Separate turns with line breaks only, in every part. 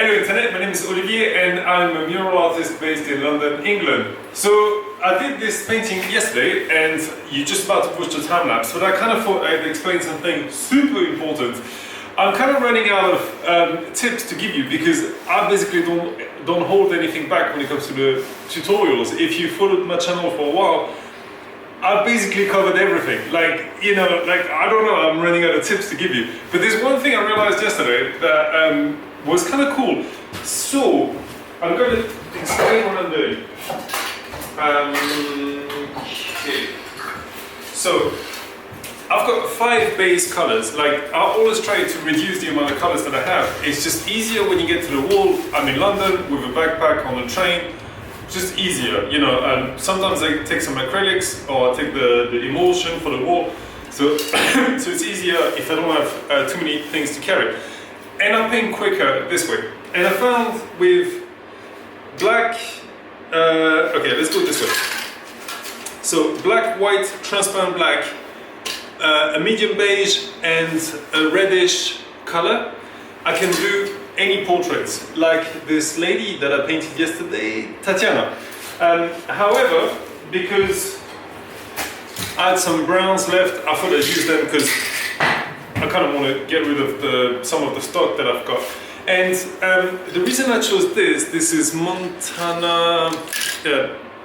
Anyway, tonight my name is Olivier and I'm a mural artist based in London, England. So I did this painting yesterday and you're just about to watch the time lapse, but I kind of thought I'd explain something super important. I'm kind of running out of tips to give you because I basically don't hold anything back when it comes to the tutorials. If you followed my channel for a while, I've basically covered everything. Like, I don't know, I'm running out of tips to give you. But there's one thing I realized yesterday that was kind of cool. So, I'm going to explain what I'm doing. Okay. So, I've got 5 base colors. Like, I always try to reduce the amount of colors that I have. It's just easier when you get to the wall. I'm in London with a backpack on the train. Just easier, sometimes I take some acrylics or I take the emulsion for the wall. So, so it's easier if I don't have too many things to carry. And I paint quicker this way. And I found with black, okay, let's go this way. So black, white, transparent black, a medium beige and a reddish color, I can do any portraits, like this lady that I painted yesterday, Tatiana. However, because I had some browns left, I thought I'd use them because I kind of want to get rid of some of the stock that I've got. And the reason I chose this is Montana,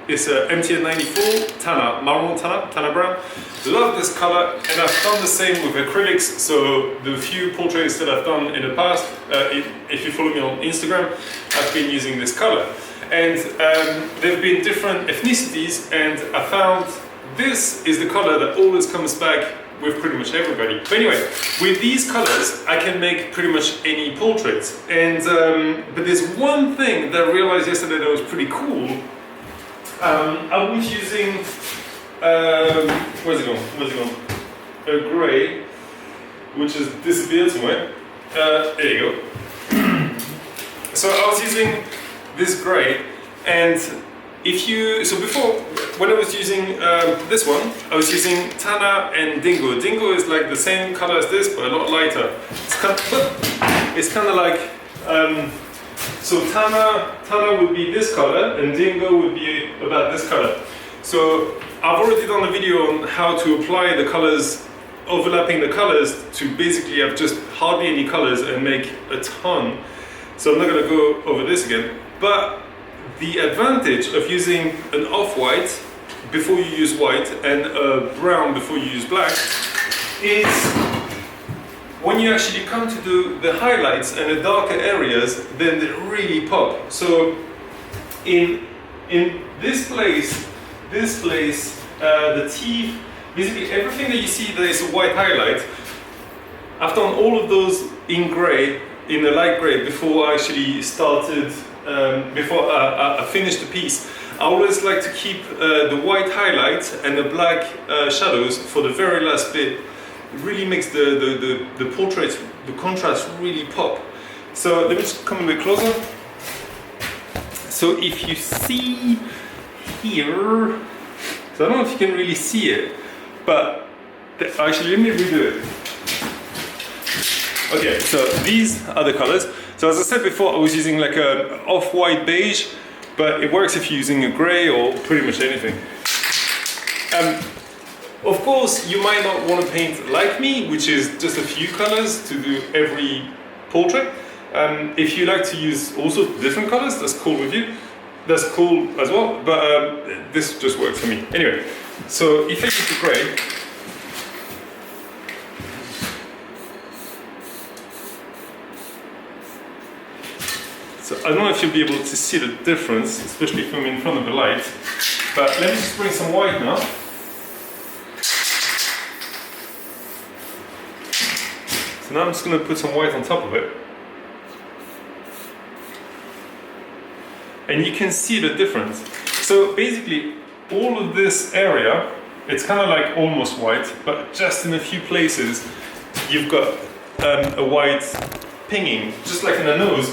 it's a MTN 94, Tana, Marron Tana Brown. Love this color, and I've done the same with acrylics. So the few portraits that I've done in the past, if you follow me on Instagram, I've been using this color. And there have been different ethnicities, and I found this is the color that always comes back with pretty much everybody. But anyway, with these colors, I can make pretty much any portraits. And but there's one thing that I realized yesterday that was pretty cool. I was using, where's it gone? A grey, which has disappeared somewhere. There you go. So I was using this grey, and so before, when I was using this one, I was using Tana and Dingo. Dingo is like the same color as this, but a lot lighter. It's kind of like, so Tana would be this color and Dingo would be about this color. So I've already done a video on how to apply the colors, overlapping the colors to basically have just hardly any colors and make a ton. So I'm not going to go over this again. But the advantage of using an off-white before you use white and a brown before you use black is when you actually come to do the highlights and the darker areas, then they really pop. So in this place, the teeth, basically everything that you see that is a white highlight, I've done all of those in grey, in a light grey, before I actually started, before I finished the piece. I always like to keep the white highlight and the black shadows for the very last bit. It really makes the portraits, the contrast really pop. So let me just come a bit closer. So if you see here, so I don't know if you can really see it, but actually let me redo it. Okay, so these are the colors. So as I said before, I was using like an off-white beige, but it works if you're using a grey or pretty much anything. Of course, you might not want to paint like me, which is just a few colors to do every portrait. If you like to use also different colors, that's cool with you. That's cool as well, but this just works for me. Anyway, so if I use the grey, so I don't know if you'll be able to see the difference, especially if I'm in front of the light, but let me just bring some white now. So now I'm just going to put some white on top of it. And you can see the difference. So basically, all of this area, it's kind of like almost white, but just in a few places, you've got a white pinging, just like in the nose.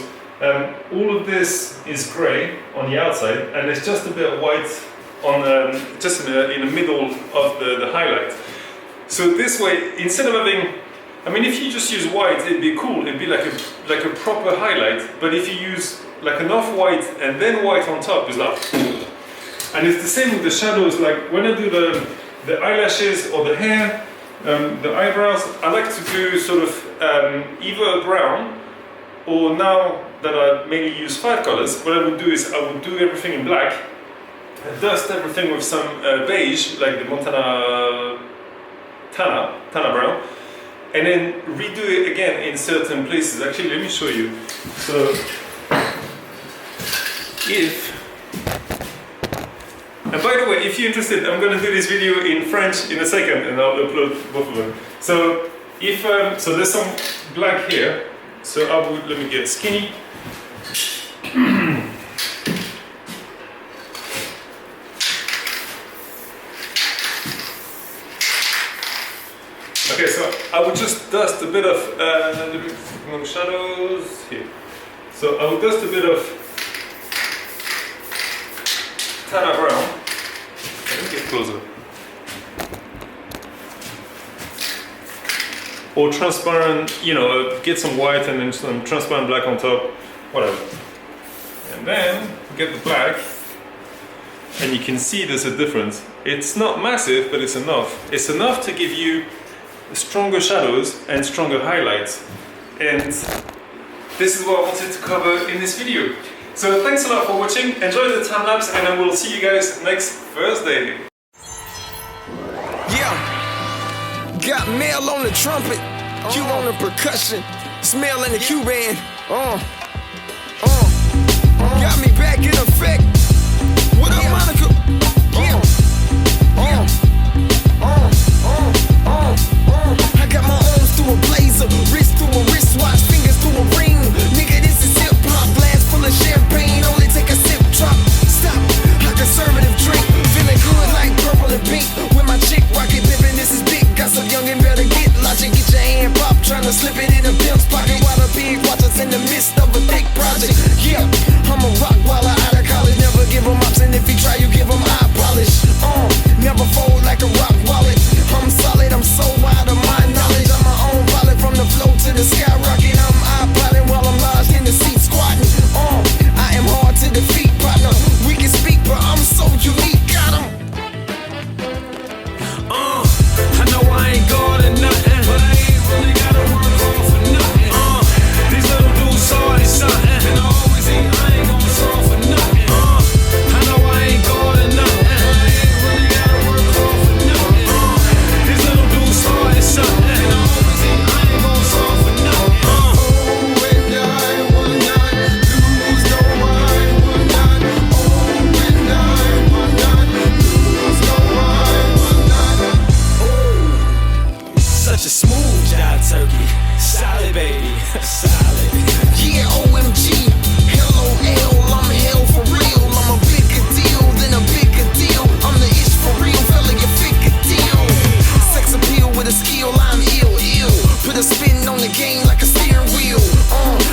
All of this is grey on the outside, and there's just a bit of white on just in the middle of the highlight. So this way, instead of having I mean, if you just use white, it'd be cool. It'd be like a proper highlight. But if you use like an off-white and then white on top, it's like. And it's the same with the shadows. Like when I do the eyelashes or the hair, the eyebrows, I like to do sort of either a brown, or now that I mainly use 5 colors, what I would do is I would do everything in black, and dust everything with some beige, like the Montana Tana brown, and then redo it again in certain places. Actually, let me show you. So, and by the way, if you're interested, I'm going to do this video in French in a second, and I'll upload both of them. So, so there's some black here. So let me get skinny. Okay, so I would just dust a bit of shadows here. So I would dust a bit of Tana brown. Let me get closer. Or transparent, get some white and then some transparent black on top, whatever. And then get the black, and you can see there's a difference. It's not massive, but it's enough. It's enough to give you stronger shadows and stronger highlights. And this is what I wanted to cover in this video. So thanks a lot for watching, enjoy the time lapse, and I will see you guys next Thursday.
Got mail on the trumpet, Q on the percussion, smell in the Q-band. Got me back in effect. What up, Monica? I got my arms through a blazer, wrist through a wristwatch, fingers through a ring. Nigga, this is hip-hop, glass full of champagne, only take a sip, drop, stop. A conservative drink, feeling good like purple and pink. With my chick rocket pimpin', this is big. Got some youngin' better get logic, get your hand pop, tryna slip it in a pimp's pocket while the pig watches in the midst of a thick project. Yeah, I'm a rock while I out of college, never give him ups, and if he try, you give him eye polish. Never fold like a rock wallet. I'm solid, I'm so out of my knowledge. I'm my own pilot from the floor to the skyrocket. I'm eye-plotting while I'm lodged in the seat squatting. I am hard to defeat, partner. We can speak, but I'm so unique. Got him. I know I ain't God or nothing, but I ain't really gotta work hard for nothing. These little dudes saw it something, and I always eat, I ain't gonna solve for nothing. I know I ain't God or nothing, but I ain't really gotta work hard for nothing. These little dudes saw it something, and I always eat, I ain't gonna solve for nothing. When I will not lose, no I will not. When I will not lose, no I will not. Such a smooth job, turkey. Solid, baby. Solid. Yeah, OMG. LOL. I'm hell for real. I'm a bigger deal than a bigger deal. I'm the ish for real. Fella, you figure deal. Sex appeal with a skill. I'm ill. Put a spin on the game like a steering wheel.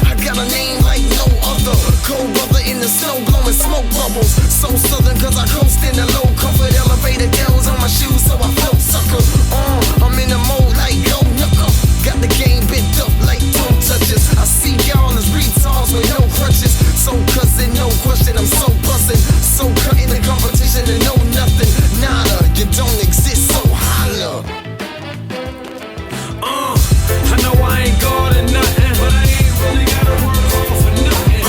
I got a name like no other. Cold brother in the snow blowing smoke bubbles. So southern cause I coast in the low comfort elevator. Dells on my shoes so I float sucker. I'm in the mode like go knuckle. Got the game bent up like don't touches. I see y'all as retards with no crutches. So cousin, no question, I'm so bustin'. So cutting the competition to know nothing. Nada, you don't exist, so holla. I know I ain't God or nothing, but I ain't really gotta work hard for nothing.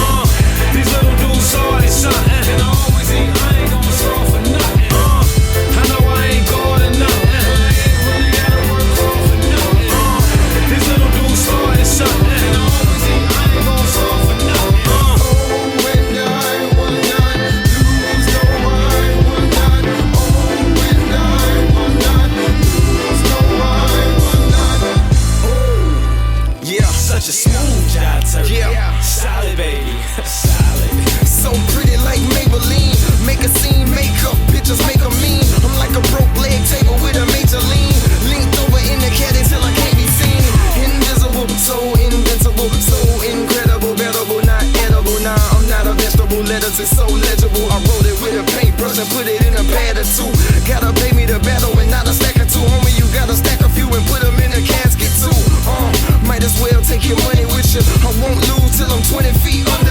These little dudes saw it something, and I always eat, I ain't gonna solve for nothing. I know I ain't God or nothing, but I ain't really gotta work hard for nothing. These little dudes saw it something, and I always eat, I ain't gonna solve for nothing. When I will not lose, no I will not. When I will not lose, no I will not. Yeah, such a smooth job, turkey. Yeah, solid, baby. Solid. So pretty like Maybelline. Make a scene, makeup, pictures make a mean. I'm like a broke leg table with a major lean. Linked over in the cat until I can't be seen. Invisible, so invincible, so incredible, bettable, not edible. Nah, I'm not a vegetable. Letters is so legible. I wrote it with a paintbrush and put it in a pad or two. Gotta pay me the battle and not a stack or two. Homie, you gotta stack a few and put them in a casket too. making money with you. I won't lose till I'm 20 feet under.